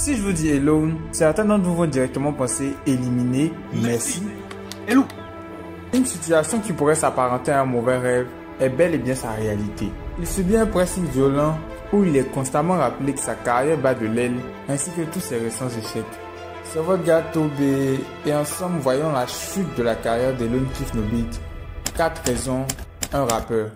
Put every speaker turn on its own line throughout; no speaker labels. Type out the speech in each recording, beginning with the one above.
Si je vous dis Elone, certains d'entre vous vont directement penser éliminer Messi.
Hello.
Une situation qui pourrait s'apparenter à un mauvais rêve est bel et bien sa réalité. Il subit un pressing violent où il est constamment rappelé que sa carrière bat de l'aile ainsi que tous ses récents échecs. C'est votre gars Tobé et ensemble voyons la chute de la carrière d'Elone Kifno-Beat. 4 raisons, un rappeur.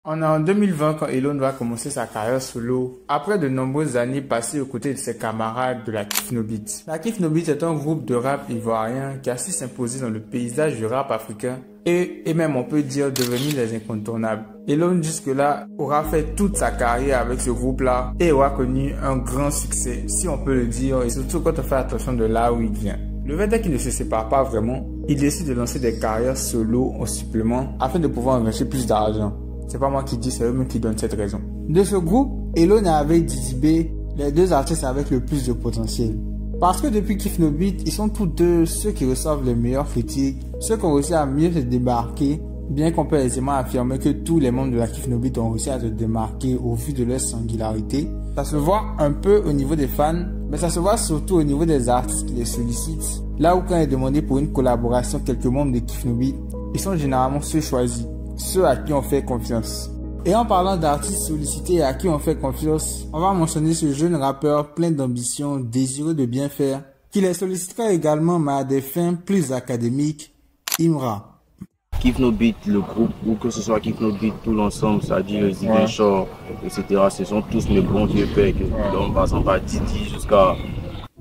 On est en 2020 quand Elone va commencer sa carrière solo, après de nombreuses années passées aux côtés de ses camarades de la Kifno-Beat. La Kifno-Beat est un groupe de rap ivoirien qui a su s'imposer dans le paysage du rap africain et même on peut dire devenir des incontournables. Elone jusque-là aura fait toute sa carrière avec ce groupe-là et aura connu un grand succès, si on peut le dire, et surtout quand on fait attention de là où il vient. Le fait est qu'il ne se sépare pas vraiment, il décide de lancer des carrières solo en supplément afin de pouvoir engranger plus d'argent. C'est pas moi qui dis, c'est eux-mêmes qui donnent cette raison. De ce groupe, Elone est avec Dizzy B, les deux artistes avec le plus de potentiel. Parce que depuis Kifno-Beat, ils sont tous deux ceux qui reçoivent les meilleures critiques, ceux qui ont réussi à mieux se démarquer, bien qu'on peut aisément affirmer que tous les membres de la Kifno-Beat ont réussi à se démarquer au vu de leur singularité. Ça se voit un peu au niveau des fans, mais ça se voit surtout au niveau des artistes qui les sollicitent. Là où quand il est demandé pour une collaboration quelques membres de Kifno-Beat, ils sont généralement ceux choisis. Ceux à qui on fait confiance. Et en parlant d'artistes sollicités et à qui on fait confiance, on va mentionner ce jeune rappeur plein d'ambition, désireux de bien faire, qui les sollicitera également mais à des fins plus académiques, Imra.
Kifno-Beat, le groupe, ou que ce soit Kifno-Beat, tout l'ensemble, c'est-à-dire les Igor, etc., ce sont tous mes bons vieux pecs, en passant par Didi jusqu'à...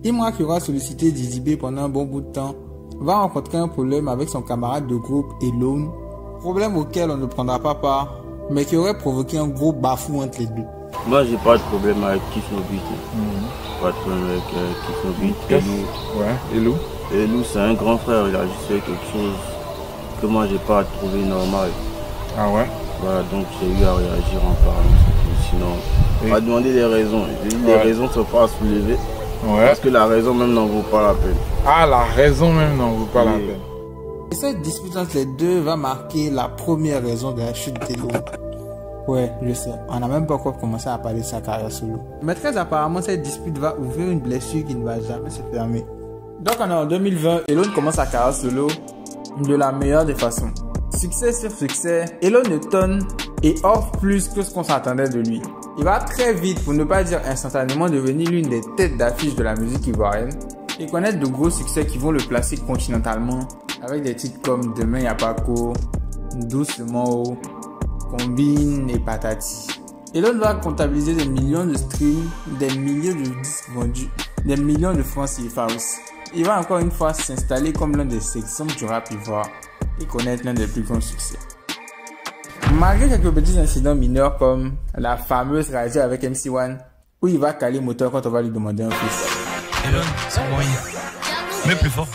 Imra, qui aura sollicité Dizzy B pendant un bon bout de temps, va rencontrer un problème avec son camarade de groupe Elone, problème auquel on ne prendra pas part, mais qui aurait provoqué un gros bafou entre les deux.
Moi, j'ai pas de problème avec Kifno-Beat. Pas de problème avec Kifno-Beat.
Elou.
Elou, c'est un grand frère, il a juste fait quelque chose que moi, j'ai pas trouvé normal.
Ah ouais?
Voilà, donc j'ai eu à réagir en parlant. Sinon, on va demander les raisons. Les raisons ne sont pas à soulever. Parce que la raison même n'en vaut pas la peine.
Ah, la raison même n'en vaut pas la peine.
Et cette dispute entre les deux va marquer la première raison de la chute d'Elone. Ouais, je sais, on n'a même pas encore commencé à parler de sa carrière solo. Mais très apparemment, cette dispute va ouvrir une blessure qui ne va jamais se fermer. Donc on est en 2020, Elone commence sa carrière solo de la meilleure des façons. Succès sur succès, Elone étonne et offre plus que ce qu'on s'attendait de lui. Il va très vite, pour ne pas dire instantanément, devenir l'une des têtes d'affiche de la musique ivoirienne et connaître de gros succès qui vont le placer continentalement avec des titres comme Demain y'a pas court, Doucement haut, Combine et Patati. Elone va comptabiliser des millions de streams, des milliers de disques vendus, des millions de francs CFA aussi. Il va encore une fois s'installer comme l'un des sections du rap ivoire et connaître l'un des plus grands succès. Malgré quelques petits incidents mineurs comme la fameuse radio avec MC1 où il va caler moteur quand on va lui demander un fils.
Elone, c'est moyen. Mais plus fort.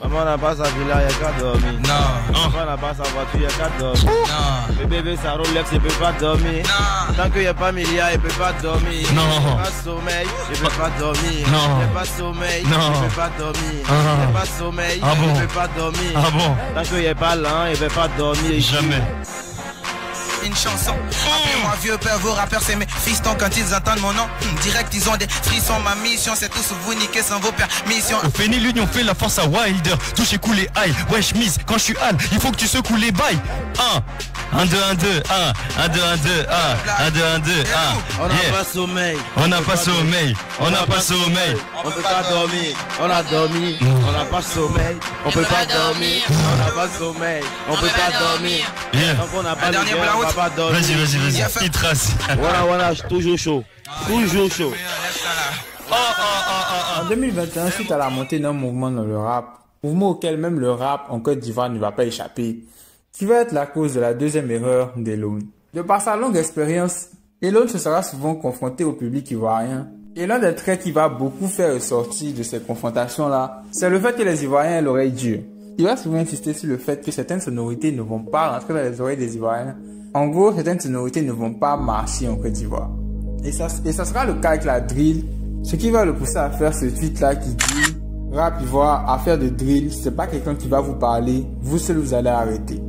Maman n'a pas sa villa, il n'y a qu'à dormir.
Non.
Maman n'a pas sa voiture, il n'y a qu'à dormir.
Non.
Le bébé, sa Rolex, il ne peut pas dormir.
Non.
Tant qu'il n'y a pas milliard, il ne peut pas dormir.
Non.
Il n'y a pas sommeil, il ne peut pas dormir.
Non.
Il n'y a pas sommeil,
Non.
il ne peut pas dormir.
Ah.
Il n'y a pas sommeil,
Ah
il
bon.
ne peut pas dormir.
Ah bon?
Tant qu'il n'y a pas l'un, il ne peut pas dormir.
Jamais.
Une chanson. Appelez-moi vieux père, vos rappeurs c'est mes fistons quand ils entendent mon nom. Direct ils ont des frissons, ma mission c'est tous vous niquer sans vos permissions.
Au Féni l'union fait la force à Wilder. Toucher couler aïe, ouais chemise, quand je suis Al, il faut que tu secoues les bails. 1, 2, 1, 2, 1, 1, 2, 1, 2, 1, 1, 2, 1, 2, 1.
On n'a pas sommeil.
On n'a pas sommeil, on n'a pas sommeil.
On peut pas dormir, on a dormi, on n'a pas sommeil, on peut pas dormir, on n'a pas sommeil, on peut pas dormir.
Yeah.
Donc on n'a pas de
dernier
gueule, on va pas dormir.
Vas-y, il trace.
Voilà, je suis toujours chaud, toujours chaud.
En 2021, suite à la montée d'un mouvement dans le rap, mouvement auquel même le rap en Côte d'Ivoire ne va pas échapper, qui va être la cause de la deuxième erreur d'Elone. De par sa longue expérience, Elone se sera souvent confronté au public ivoirien. Et l'un des traits qui va beaucoup faire ressortir de ces confrontations-là, c'est le fait que les Ivoiriens aient l'oreille dure. Il va souvent insister sur le fait que certaines sonorités ne vont pas rentrer dans les oreilles des Ivoiriens. En gros, certaines sonorités ne vont pas marcher en Côte d'Ivoire. Et ça sera le cas avec la drill, ce qui va le pousser à faire ce tweet-là qui dit « Rap Ivoire, affaire de drill, c'est pas quelqu'un qui va vous parler, vous seul vous allez arrêter. »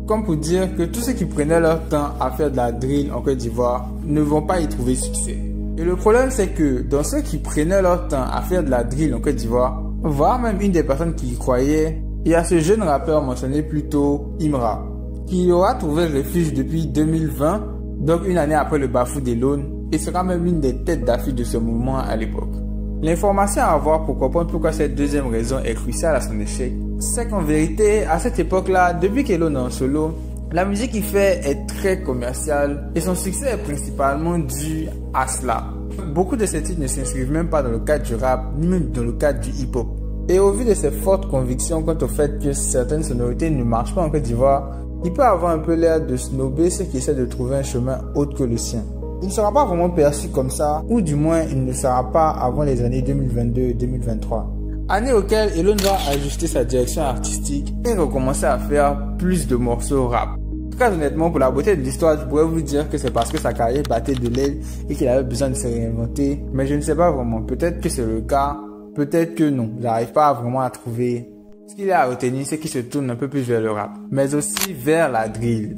Comme pour dire que tous ceux qui prenaient leur temps à faire de la drill en Côte d'Ivoire ne vont pas y trouver succès. Et le problème c'est que dans ceux qui prenaient leur temps à faire de la drill en Côte d'Ivoire, voire même une des personnes qui y croyaient, il y a ce jeune rappeur mentionné plus tôt, Imra, qui aura trouvé refuge depuis 2020, donc une année après le bafou d'Elone, et sera même l'une des têtes d'affiche de ce mouvement à l'époque. L'information à avoir pour comprendre pourquoi cette deuxième raison est cruciale à son échec, c'est qu'en vérité, à cette époque-là, depuis qu'Elone est en solo, la musique qu'il fait est très commerciale et son succès est principalement dû à cela. Beaucoup de ses titres ne s'inscrivent même pas dans le cadre du rap, ni même dans le cadre du hip-hop. Et au vu de ses fortes convictions quant au fait que certaines sonorités ne marchent pas en Côte d'Ivoire, il peut avoir un peu l'air de snobber ceux qui essaient de trouver un chemin autre que le sien. Il ne sera pas vraiment perçu comme ça, ou du moins il ne sera pas avant les années 2022 et 2023. Année auquel Elone va ajuster sa direction artistique et recommencer à faire plus de morceaux rap. Très honnêtement, pour la beauté de l'histoire, je pourrais vous dire que c'est parce que sa carrière battait de l'aile et qu'il avait besoin de se réinventer, mais je ne sais pas vraiment. Peut-être que c'est le cas, peut-être que non. J'arrive pas vraiment à trouver. Ce qu'il y a à retenir, c'est qu'il se tourne un peu plus vers le rap, mais aussi vers la drill.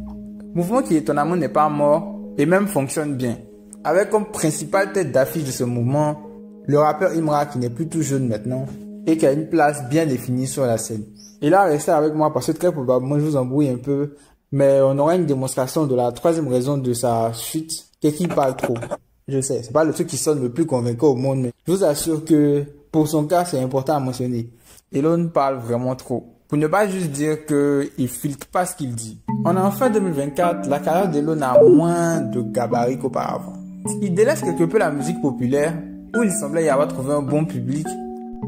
Mouvement qui étonnamment n'est pas mort et même fonctionne bien. Avec comme principale tête d'affiche de ce mouvement, le rappeur Imra qui n'est plus tout jeune maintenant et qui a une place bien définie sur la scène. Il a resté avec moi parce que très probablement je vous embrouille un peu, mais on aura une démonstration de la troisième raison de sa chute, c'est qu'il parle trop. Je sais, c'est pas le truc qui sonne le plus convaincant au monde, mais je vous assure que pour son cas, c'est important à mentionner. Elone parle vraiment trop. Pour ne pas juste dire qu'il filtre pas ce qu'il dit. On est en fin 2024, la carrière d'Elone a moins de gabarit qu'auparavant. Il délaisse quelque peu la musique populaire, où il semblait y avoir trouvé un bon public,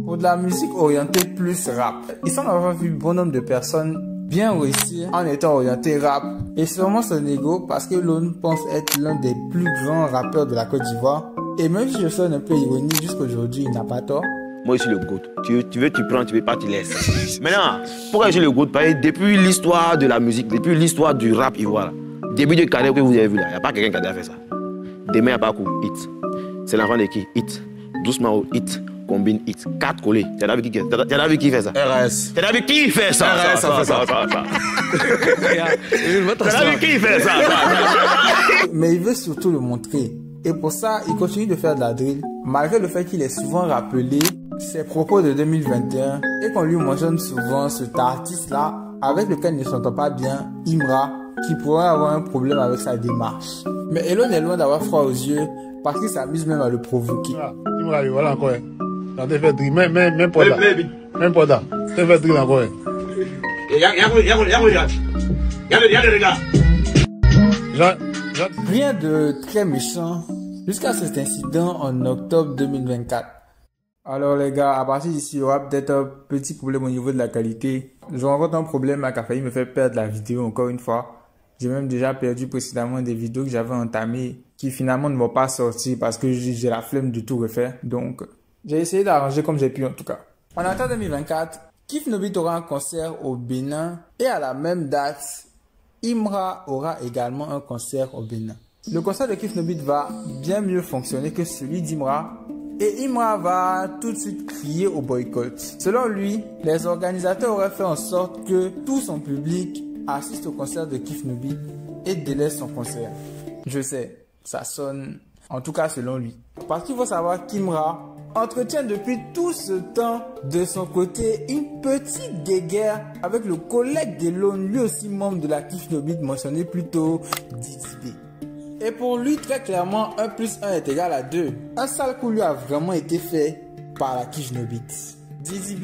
pour de la musique orientée plus rap. Il semble avoir vu bon nombre de personnes bien réussir en étant orienté rap, et sûrement son ego parce que Elone pense être l'un des plus grands rappeurs de la Côte d'Ivoire. Et même si je sonne un peu ironique jusqu'aujourd'hui, il n'a pas tort.
Moi, je suis le GOAT. Tu veux, tu prends, tu veux pas, tu laisses. Maintenant, pourquoi je suis le GOAT? Parce que depuis l'histoire de la musique, depuis l'histoire du rap ivoire, début de carrière que vous avez vu là, il n'y a pas quelqu'un qui a déjà fait ça. Demain, il n'y a pas coup, hit. C'est l'enfant de qui? Hit. Doucement, hit. Combine, hit. 4 collés. Tu as vu qui fait ça?
RS.
Tu as vu qui fait ça?
RS, ça fait ça.
Tu as vu qui fait ça?
Mais il veut surtout le montrer. Et pour ça, il continue de faire de la drill, malgré le fait qu'il est souvent rappelé ses propos de 2021 et qu'on lui mentionne souvent cet artiste-là avec lequel il ne s'entend pas bien, Imra, qui pourrait avoir un problème avec sa démarche. Mais Elone est loin d'avoir froid aux yeux parce qu'il s'amuse même à le provoquer.
Imra, voilà encore. T'as fait drill, même pas là. Même pas là. T'as fait drill encore.
Rien de très méchant jusqu'à cet incident en octobre 2024. Alors les gars, à partir d'ici, il y aura peut-être un petit problème au niveau de la qualité. Je rencontre un problème qui a failli me faire perdre la vidéo encore une fois. J'ai même déjà perdu précédemment des vidéos que j'avais entamées qui finalement ne vont pas sortir parce que j'ai la flemme de tout refaire. Donc, j'ai essayé d'arranger comme j'ai pu en tout cas. En octobre 2024, Kif Nobit aura un concert au Bénin et à la même date, Imra aura également un concert au Bénin. Le concert de Kif Nobit va bien mieux fonctionner que celui d'Imra et Imra va tout de suite crier au boycott. Selon lui, les organisateurs auraient fait en sorte que tout son public assiste au concert de Kif Nobit et délaisse son concert. Je sais, ça sonne, en tout cas selon lui. Parce qu'il faut savoir qu'Imra entretient depuis tout ce temps de son côté une petite guéguerre avec le collègue d'Elone, lui aussi membre de la Kif Nobit mentionné plus tôt, Dizzy. Et pour lui, très clairement, 1 plus 1 est égal à 2. Un sale coup lui a vraiment été fait par la Kif Nobit. Dizzy,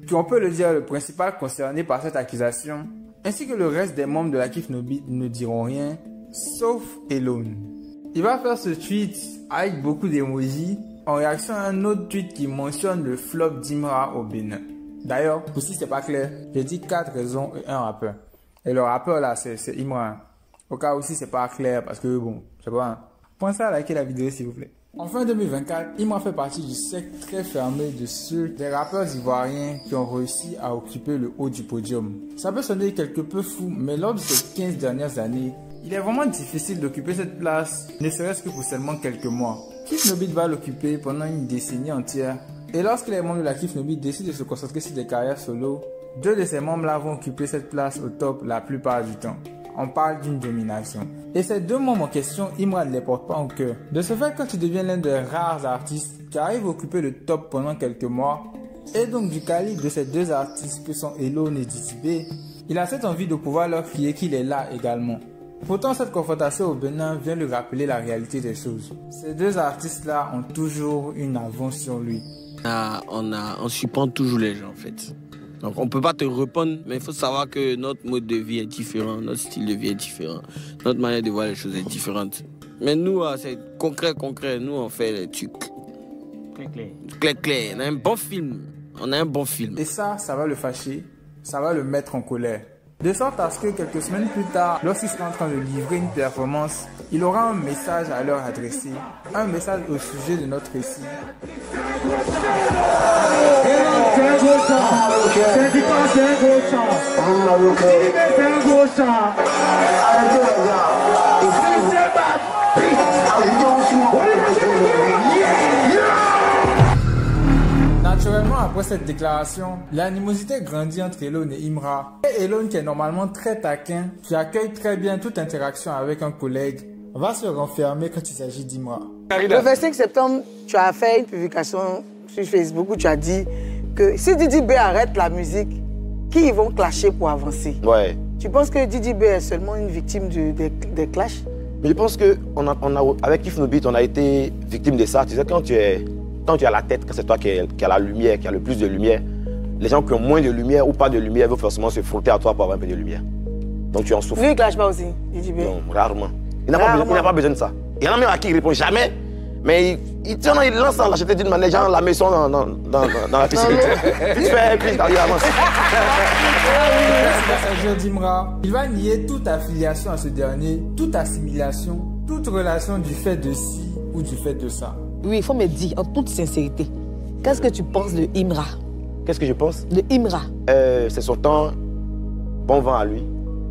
qui on peut le dire le principal concerné par cette accusation, ainsi que le reste des membres de la Kif Nobit ne diront rien, sauf Elone. Il va faire ce tweet avec beaucoup d'émojis en réaction à un autre tweet qui mentionne le flop d'Imra au Bénin. D'ailleurs, pour si c'est pas clair, j'ai dit 4 raisons et un rappeur. Et le rappeur là, c'est Imra. Au cas où si c'est pas clair, parce que bon, je sais pas. Pensez à liker la vidéo s'il vous plaît. En fin 2024, Imra fait partie du cercle très fermé de ceux des rappeurs ivoiriens qui ont réussi à occuper le haut du podium. Ça peut sonner quelque peu fou, mais lors de ces 15 dernières années, il est vraiment difficile d'occuper cette place, ne serait-ce que pour seulement quelques mois. Kif Nobit va l'occuper pendant une décennie entière. Et lorsque les membres de la Kif Nobit décident de se concentrer sur des carrières solo, 2 de ces membres-là vont occuper cette place au top la plupart du temps. on parle d'une domination. Et ces deux mots en question, Imra ne les porte pas en cœur. De ce fait, quand tu deviens l'un des rares artistes qui arrive à occuper le top pendant quelques mois, et donc du calibre de ces deux artistes que sont Elone et Didi B, il a cette envie de pouvoir leur crier qu'il est là également. Pourtant, cette confrontation au Bénin vient lui rappeler la réalité des choses. Ces deux artistes-là ont toujours une avance sur lui.
On supporte toujours les gens en fait. Donc on ne peut pas te répondre, mais il faut savoir que notre mode de vie est différent, notre style de vie est différent, notre manière de voir les choses est différente. Mais nous, c'est concret, nous on fait les trucs. Clair. On a un bon film.
Et ça va le fâcher, ça va le mettre en colère. De sorte à ce que quelques semaines plus tard, lorsqu'il sera en train de livrer une performance, il aura un message à leur adresser, un message au sujet de notre récit. Naturellement, après cette déclaration, l'animosité grandit entre Elone et Imra. Et Elone, qui est normalement très taquin, qui accueille très bien toute interaction avec un collègue, va se renfermer quand il s'agit d'Imra.
Le 25 septembre, tu as fait une publication sur Facebook où tu as dit que si Didi B arrête la musique, qui ils vont clasher pour avancer?
Ouais.
Tu penses que Didi B est seulement une victime des clashs?
Mais je pense que avec Kif No Beat, on a été victime de ça. Tu sais, quand tu es à la tête, quand c'est toi qui a la lumière, qui a le plus de lumière, les gens qui ont moins de lumière ou pas de lumière vont forcément se frotter à toi pour avoir un peu de lumière. Donc tu en souffres.
Lui, il ne clash pas aussi, Didi B?
Non, rarement. Il n'a pas besoin de ça. Il y en a même à qui il répond jamais, mais il lance dans la jetée d'une manière, genre la maison dans la piscine. Vite fait, puis il avance.
Il va nier toute affiliation à ce dernier, toute assimilation, toute relation du fait de ci ou du fait de ça.
Oui, il faut me dire, en toute sincérité, qu'est-ce que tu penses de Imra?
Qu'est-ce que je pense?
De Imra.
C'est son temps, bon vent à lui.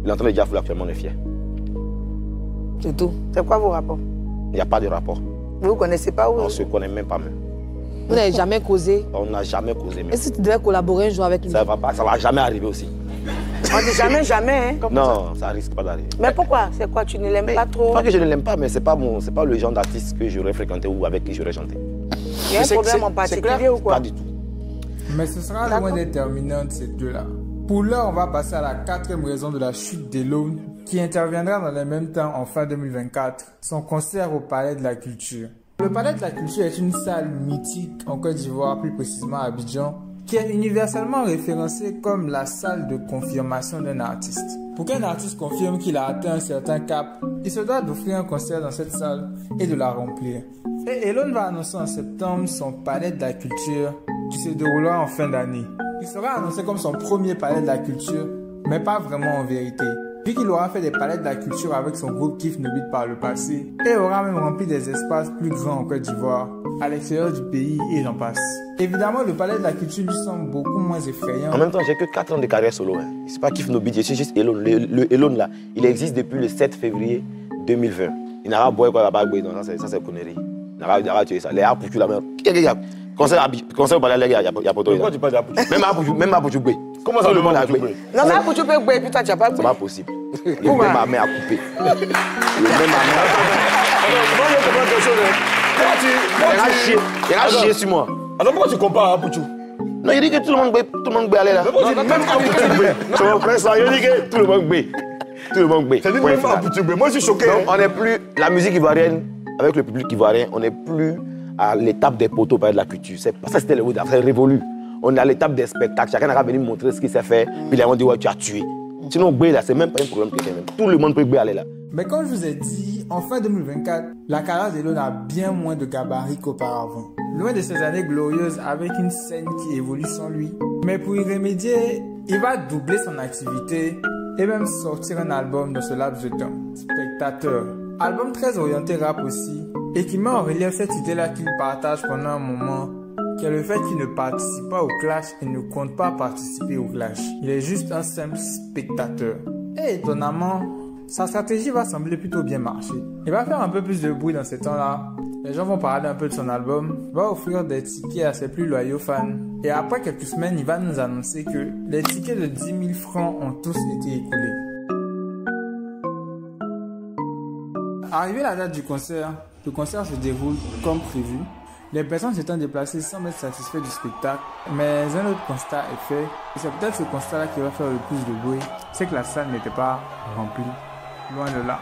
Il est en train de dire actuellement, on est fier.
C'est tout. C'est quoi vos rapports?
Il n'y a pas de rapport.
Vous ne connaissez pas où?
On ne se connaît même pas même.
Vous n'avez jamais causé?
On n'a jamais causé même.
Et si tu devais collaborer un jour avec lui?
Ça va jamais arriver aussi.
On dit jamais, hein?
Non, ça risque pas d'arriver.
Mais pourquoi? C'est quoi? Tu ne l'aimes pas trop?
Pas que je ne l'aime pas, mais c'est pas le genre d'artiste que j'aurais fréquenté ou avec qui j'aurais chanté.
Il y a un problème en particulier ou quoi?
Pas du tout.
Mais ce sera loin d'être terminant de ces deux-là. Pour l'heure, on va passer à la quatrième raison de la chute d'Elone, qui interviendra dans le même temps en fin 2024, son concert au Palais de la Culture. Le Palais de la Culture est une salle mythique en Côte d'Ivoire, plus précisément à Abidjan, qui est universellement référencée comme la salle de confirmation d'un artiste. Pour qu'un artiste confirme qu'il a atteint un certain cap, il se doit d'offrir un concert dans cette salle et de la remplir. Et Elone va annoncer en septembre son Palais de la Culture qui se déroulera en fin d'année. Il sera annoncé comme son premier Palais de la Culture, mais pas vraiment en vérité. Vu qu'il aura fait des palais de la culture avec son groupe Kif No Beat par le passé, et aura même rempli des espaces plus grands en Côte d'Ivoire, à l'extérieur du pays, et j'en passe. Évidemment, le palais de la culture lui semble beaucoup moins effrayant.
En même temps, j'ai que 4 ans de carrière solo. Hein. C'est pas Kif No Beat, je suis juste Elone. Le Elone là, il existe depuis le 7 février 2020. Il n'a pas boire quoi, il n'a pas boire, non, ça c'est connerie. Il n'a pas tué ça. Les Apouchou la même. Concert au palais, il y a pas de. Pourquoi tu parles d'Apouchou? Même Apouchou Boué. Comment ça, le monde a Boué?
Non, mais Apouchou peut Boué, puis toi, tu n'as pas Boué.
C'est pas possible. Le même ma main a coupé. Le même ma main a coupé. Il a chié sur moi.
Alors pourquoi tu compares à Apouchou?
Non, il dit que tout le monde peut aller là.
Même Apouchou Boué.
Tu comprends ça? Il dit que tout le monde peut. Tout le monde peut.
C'est dit même Apouchou Boué. Moi, je suis choqué.
Donc, on n'est plus. La musique ivoirienne, avec le public ivoirien, on n'est plus à l'étape des poteaux par de la culture. Ça, c'était le Wood, après révolu. On est à l'étape des spectacles. Chacun a venu montrer ce qu'il s'est fait. Puis ils vont dire, ouais, tu as tué. Sinon, Gbé, là, c'est même pas un problème que même. Tout le monde peut Gbé aller là.
Mais comme je vous ai dit, en fin 2024, la carrière d'Elone a bien moins de gabarit qu'auparavant. Loin de ces années glorieuses avec une scène qui évolue sans lui. Mais pour y remédier, il va doubler son activité et même sortir un album dans ce laps de temps. Spectateur. Album très orienté rap aussi et qui met en relief cette idée-là qu'il partage pendant un moment, qui est le fait qu'il ne participe pas au clash et ne compte pas participer au clash. Il est juste un simple spectateur. Et étonnamment, sa stratégie va sembler plutôt bien marcher. Il va faire un peu plus de bruit dans ces temps-là. Les gens vont parler un peu de son album, va offrir des tickets à ses plus loyaux fans. Et après quelques semaines, il va nous annoncer que les tickets de 10 000 francs ont tous été écoulés. Arrivé la date du concert, le concert se déroule comme prévu. Les personnes s'étant déplacées semblent être satisfaits du spectacle, mais un autre constat est fait, et c'est peut-être ce constat-là qui va faire le plus de bruit, c'est que la salle n'était pas remplie, loin de là.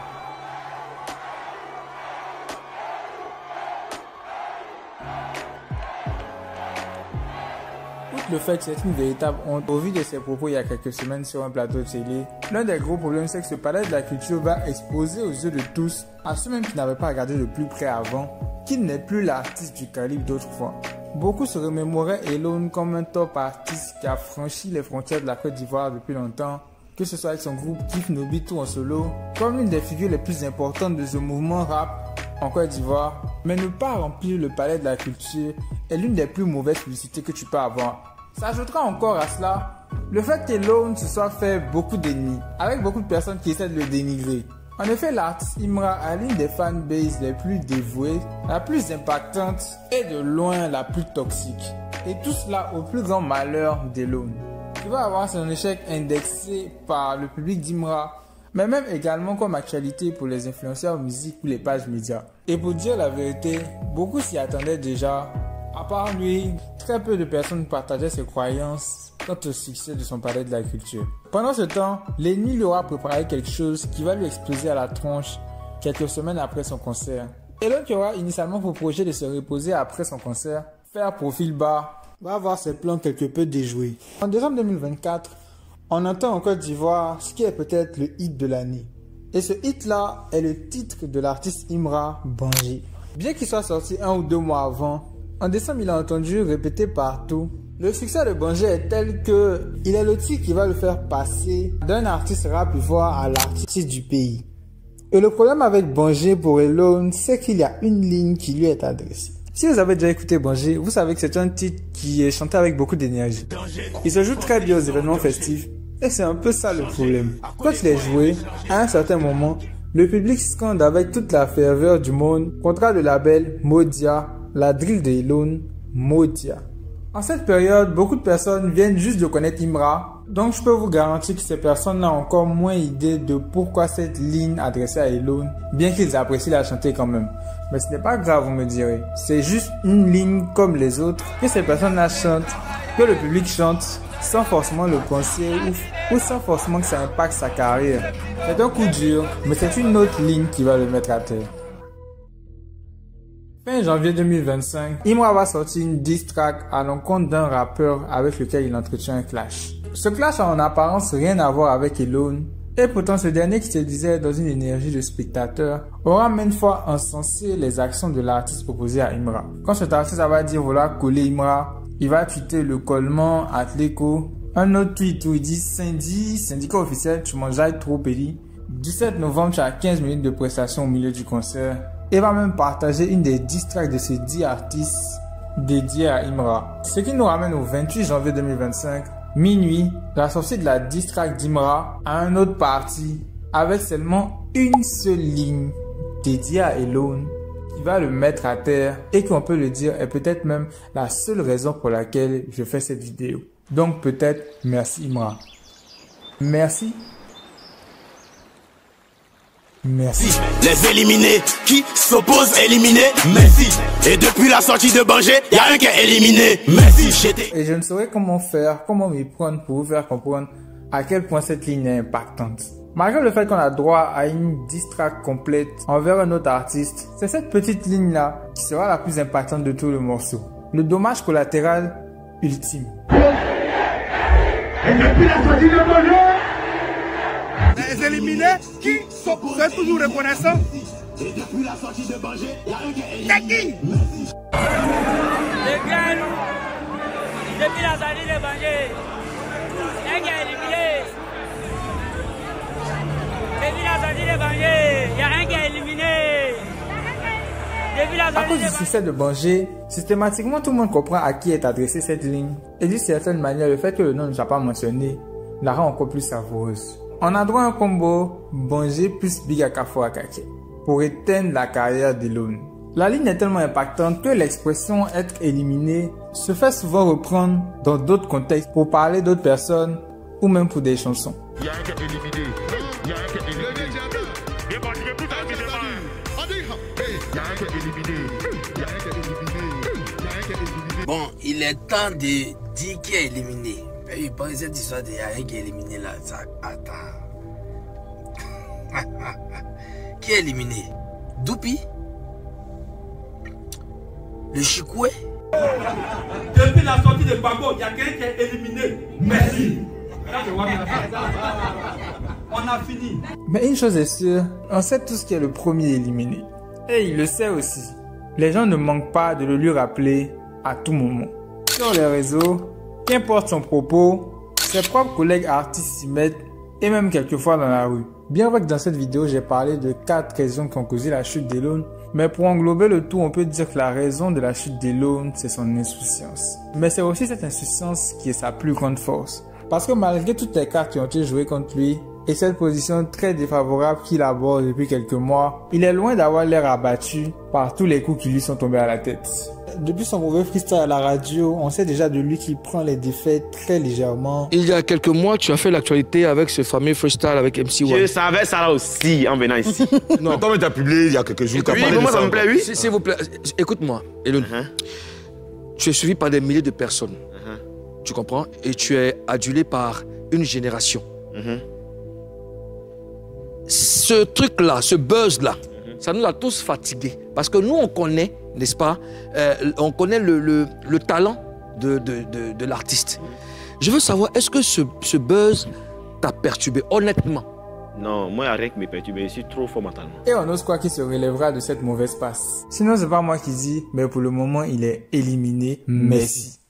Outre le fait que c'est une véritable honte, au vu de ses propos il y a quelques semaines sur un plateau de télé, l'un des gros problèmes c'est que ce palais de la culture va exposer aux yeux de tous, à ceux même qui n'avaient pas regardé de plus près avant, qu'il n'est plus l'artiste du calibre d'autrefois. Beaucoup se remémoraient Elone comme un top artiste qui a franchi les frontières de la Côte d'Ivoire depuis longtemps, que ce soit avec son groupe Kif No Beat ou en solo, comme l'une des figures les plus importantes de ce mouvement rap en Côte d'Ivoire. Mais ne pas remplir le palais de la culture est l'une des plus mauvaises publicités que tu peux avoir. S'ajoutera encore à cela le fait qu'Elone se soit fait beaucoup d'ennemis, avec beaucoup de personnes qui essaient de le dénigrer. En effet, l'artiste Imra a l'une des fanbases les plus dévouées, la plus impactante et de loin la plus toxique. Et tout cela au plus grand malheur d'Elone, qui va avoir son échec indexé par le public d'Imra, mais même également comme actualité pour les influenceurs musique ou les pages médias. Et pour dire la vérité, beaucoup s'y attendaient déjà. À part lui, très peu de personnes partageaient ses croyances quant au succès de son palais de la culture. Pendant ce temps, l'ennemi lui aura préparé quelque chose qui va lui exploser à la tronche quelques semaines après son concert. Elone, qui aura initialement pour projet de se reposer après son concert, faire profil bas, va avoir ses plans quelque peu déjoués. En décembre 2024, on entend en Côte d'Ivoire ce qui est peut-être le hit de l'année. Et ce hit-là est le titre de l'artiste Imra, Bangé. Bien qu'il soit sorti 1 ou 2 mois avant, en décembre, il a entendu répéter partout. Le succès de Bangé est tel que il est le titre qui va le faire passer d'un artiste rap ivoire à l'artiste du pays. Et le problème avec Bangé pour Elone, c'est qu'il y a une ligne qui lui est adressée. Si vous avez déjà écouté Bangé, vous savez que c'est un titre qui est chanté avec beaucoup d'énergie. Il se joue très bien aux événements festifs. Et c'est un peu ça le problème. Quand il est joué, à un certain moment, le public scande avec toute la ferveur du monde contre le label Modia, la drill de Elone, Modia. En cette période, beaucoup de personnes viennent juste de connaître Imra, donc je peux vous garantir que ces personnes n'ont encore moins idée de pourquoi cette ligne adressée à Elone, bien qu'ils apprécient la chanter quand même. Mais ce n'est pas grave, vous me direz. C'est juste une ligne comme les autres que ces personnes-là chantent, que le public chante, sans forcément le penser ou sans forcément que ça impacte sa carrière. C'est un coup dur, mais c'est une autre ligne qui va le mettre à terre. Fin janvier 2025, Imra va sortir une diss track à l'encontre d'un rappeur avec lequel il entretient un clash. Ce clash a en apparence rien à voir avec Elone, et pourtant ce dernier qui se disait dans une énergie de spectateur aura maintes fois encensé les actions de l'artiste proposé à Imra. Quand cet artiste va dire vouloir coller Imra, il va tweeter le collement Atléco. Un autre tweet où il dit syndicat officiel, tu mangeais trop pédi. 17 novembre, tu as 15 minutes de prestation au milieu du concert. Et va même partager une des 10 tracks de ces 10 artistes dédiés à Imra. Ce qui nous ramène au 28 janvier 2025, minuit, la sortie de la 10 track d'Imra à un autre parti avec seulement une seule ligne dédiée à Elone qui va le mettre à terre et qu'on peut le dire est peut-être même la seule raison pour laquelle je fais cette vidéo. Donc peut-être merci Imra. Merci. Merci.
Les éliminés qui s'opposent éliminés, merci. Et depuis la sortie de Bangé, y a un qui est éliminé, merci.
Et je ne saurais comment faire, comment m'y prendre pour vous faire comprendre à quel point cette ligne est impactante. Malgré le fait qu'on a droit à une diss track complète envers un autre artiste, c'est cette petite ligne là qui sera la plus impactante de tout le morceau. Le dommage collatéral ultime.
Et depuis la sortie de Bangé, les éliminés qui sont toujours reconnaissants. Et depuis la sortie de Bangé, il y a un qui est éliminé.
Les gars, depuis la sortie de Bangé, il y a un qui est éliminé. Depuis la sortie de Bangé, il y a un qui est éliminé.
À cause du succès de Bangé, systématiquement tout le monde comprend à qui est adressée cette ligne. Et d'une certaine manière, le fait que le nom ne soit pas mentionné la rend encore plus savoureuse. On a droit à un combo Bangé plus Big Akafo Akake pour éteindre la carrière d'Elone. La ligne est tellement impactante que l'expression être éliminé se fait souvent reprendre dans d'autres contextes pour parler d'autres personnes ou même pour des chansons.
Il y a un qui est éliminé. Il y a un qui est éliminé.
Bon, il est temps de dire qui est éliminé. Il pense que cette histoire de rien qui est éliminé là, ça attend. Qui est éliminé? Doupi? Le Chikoué?
Depuis la sortie de Babo, il y a quelqu'un qui est éliminé. Merci. On a fini.
Mais une chose est sûre, on sait tous qui est le premier éliminé. Et il le sait aussi. Les gens ne manquent pas de le lui rappeler à tout moment. Sur les réseaux, qu'importe son propos, ses propres collègues artistes s'y mettent et même quelquefois dans la rue. Bien vrai que dans cette vidéo, j'ai parlé de 4 raisons qui ont causé la chute d'Elon, mais pour englober le tout, on peut dire que la raison de la chute d'Elon, c'est son insouciance. Mais c'est aussi cette insouciance qui est sa plus grande force. Parce que malgré toutes les cartes qui ont été jouées contre lui, et cette position très défavorable qu'il aborde depuis quelques mois, il est loin d'avoir l'air abattu par tous les coups qui lui sont tombés à la tête. Depuis son mauvais freestyle à la radio, on sait déjà de lui qu'il prend les défaites très légèrement.
Il y a quelques mois, tu as fait l'actualité avec ce fameux freestyle avec MC1.
Je savais ça là aussi en venant ici.
Non, comme tu as publié il y a quelques jours, tu as
Oui,
parlé de
moi ça
ça.
me plaît, oui.
S'il vous plaît, écoute-moi, Elon. Tu es suivi par des milliers de personnes. Tu comprends? Et tu es adulé par une génération. Ce truc-là, ce buzz-là, ça nous a tous fatigués. Parce que nous, on connaît, n'est-ce pas, on connaît le talent de l'artiste. Je veux savoir, est-ce que ce buzz t'a perturbé, honnêtement?
Non, moi, rien que me perturber, je suis trop fort mentalement.
Et on ose croire qu'il se relèvera de cette mauvaise passe. Sinon, c'est pas moi qui dis, mais pour le moment, il est éliminé. Messi.